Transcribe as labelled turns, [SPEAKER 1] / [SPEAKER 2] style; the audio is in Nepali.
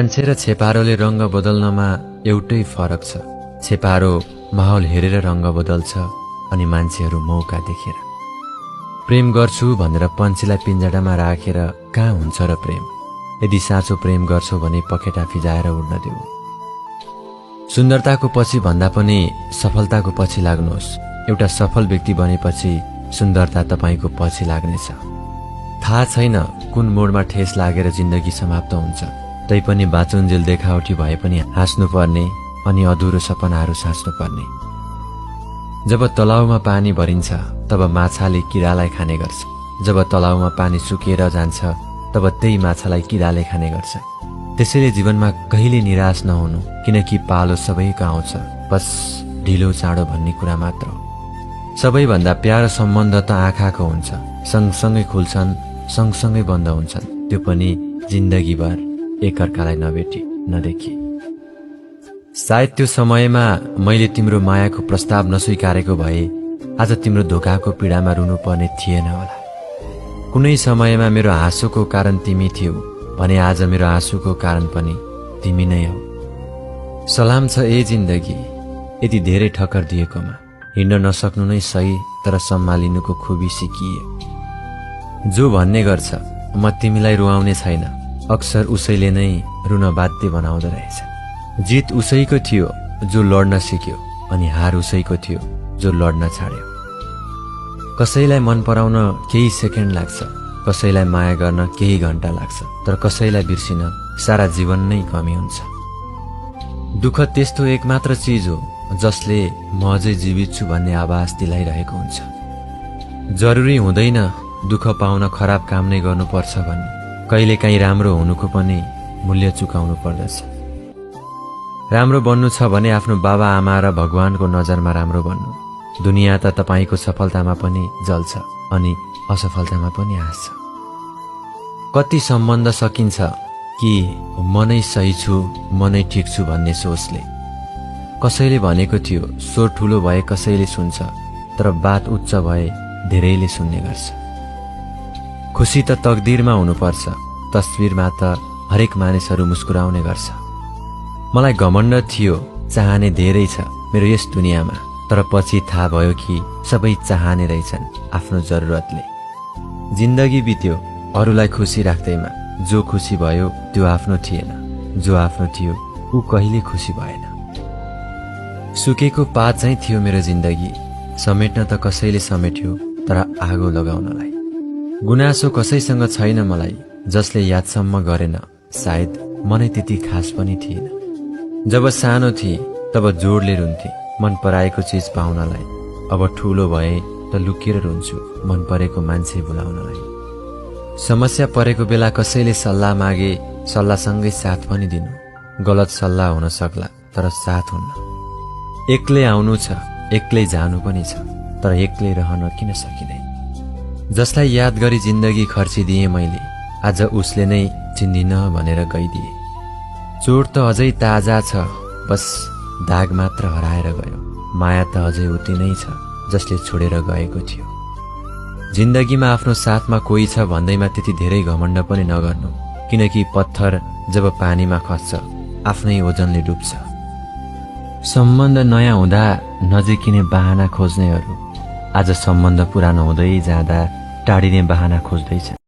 [SPEAKER 1] मान्छे र छेपारोले रंग बदल्नमा एउटै फरक छ। छेपारो माहौल हेरेर रंग बदल्छ अनि मान्छेहरू मौका देखेर। प्रेम गर्छु भनेर पन्छीलाई पिंजडामा राखेर कहाँ हुन्छ र प्रेम। यदि साँचो प्रेम गर्छौ भने पखेटा फिजाएर उड्न देऊ। सुन्दरताको पछि भन्दा पनि सफलताको पछि लाग्नुहोस्। एउटा सफल व्यक्ति बनेपछि सुन्दरता तपाईको पछि लाग्नेछ। थाहा छैन कुन मोडमा ठेस लागेर जिन्दगी समाप्त हुन्छ, तैपनि बाँचुन्जेल देखावटी भए पनि हाँस्नु पर्ने अनि अधुरो सपनाहरू साच्नु पर्ने। जब तलाउमा पानी भरिन्छ तब माछाले किरालाई खाने गर्छ। जब तलाउमा पानी सुकेर जान्छ तब त्यही माछालाई किराले खाने गर्छ। त्यसैले जीवनमा कहिले निराश नहुनु, किनकि पालो सबैको आउँछ, बस ढिलो चाँडो भन्ने कुरा मात्र हो। सबैभन्दा प्यारो सम्बन्ध त आँखाको हुन्छ। सँगसँगै खुल्छन्, सँगसँगै बन्द हुन्छन्, त्यो पनि जिन्दगीभर एकअर्कालाई नभेटी नदेखी। सायद त्यो समयमा मैले तिम्रो मायाको प्रस्ताव नस्वीकारेको भए आज तिम्रो धोकाको पीडामा रुनु पर्ने थिएन होला। कुनै समयमा मेरो हाँसोको कारण तिमी थियौ भने आज मेरो आँसुको कारण पनि तिमी नै हौ। सलाम छ ए जिन्दगी यति धेरै ठक्कर दिएकोमा। हिँड्न नसक्नु नै सही, तर सम्हालिनुको खुबी सिकिए। जो भन्ने गर्छ म तिमीलाई रुवाउने छैन, अक्सर उसैले नै रुन बाध्य बनाउँदो रहेछ। जित उसैको थियो जो लड्न सिक्यो, अनि हार उसैको थियो जो लड्न छाड्यो। कसैलाई मन पराउन केही सेकेन्ड लाग्छ, कसैलाई माया गर्न केही घण्टा लाग्छ, तर कसैलाई बिर्सिन सारा जीवन नै कमी हुन्छ। दुःख त्यस्तो एकमात्र चीज हो जसले म अझै जीवित छु भन्ने आभास दिलाइरहेको हुन्छ। जरुरी हुँदैन दुःख पाउन खराब काम नै गर्नुपर्छ भन्ने। कहिलेकाहीँ राम्रो हुनुको पनि मूल्य चुकाउनु पर्दछ। राम्रो बन्नु छ भने आफ्नो बाबा आमा र भगवानको नजरमा राम्रो बन्नु। दुनिया त तपाईको सफलतामा पनि जल्छ अनि असफलतामा पनि हाँस्छ। कति सम्बन्ध सकिन्छ कि म नै सही छु, म नै ठिक छु भन्ने सोचले। कसैले भनेको थियो स्वर ठुलो भए कसैले सुन्छ, तर बात उच्च भए धेरैले सुन्ने गर्छ। खुसी त तकदिरमा हुनुपर्छ, तस्बिरमा त हरेक मानिसहरू मुस्कुराउने गर्छ। मलाई घमण्ड थियो चाहने धेरै छ मेरो यस दुनियाँमा, तर पछि थाहा भयो कि सबै चाहने रहेछन् आफ्नो जरुरतले। जिन्दगी बित्यो अरूलाई खुसी राख्दैमा। जो खुसी भयो त्यो आफ्नो थिएन, जो आफ्नो थियो ऊ कहिले खुसी भएन। सुकेको पात चाहिँ थियो मेरो जिन्दगी, समेट्न त कसैले समेट्यो तर आगो लगाउनलाई। गुनासो कसैसँग छैन मलाई जसले यादसम्म गरेन, सायद मनै त्यति खास पनि थिएन। जब सानो थिए तब जोडले रुन्थे मन पराएको चिज पाउनलाई। अब ठुलो भए त लुकेर रुन्छु मन परेको मान्छे बोलाउनलाई। समस्या परेको बेला कसैले सल्लाह मागे, सल्लाहसँगै साथ पनि दिनु। गलत सल्लाह हुन सक्ला तर साथ हुन्न। एक्लै आउनु छ, एक्लै जानु पनि छ, तर एक्लै रहन किन सकिँदैन। जसलाई याद गरी जिन्दगी खर्चिदिए मैले, आज उसले नै चिन्दिन भनेर गइदिए। चोट त अझै ताजा छ, बस दाग मात्र हराएर गयो। माया त अझै उति नै छ जसले छोडेर गएको थियो। जिन्दगीमा आफ्नो साथमा कोही छ भन्दैमा त्यति धेरै घमण्ड पनि नगर्नु, किनकि पत्थर जब पानीमा खस्छ आफ्नै ओजनले डुब्छ। सम्बन्ध नयाँ हुँदा नजिकिने बहाना खोज्नेहरू आज सम्बन्ध पुरानो हुँदै जाँदा टाढिने बहाना खोज्दैछ।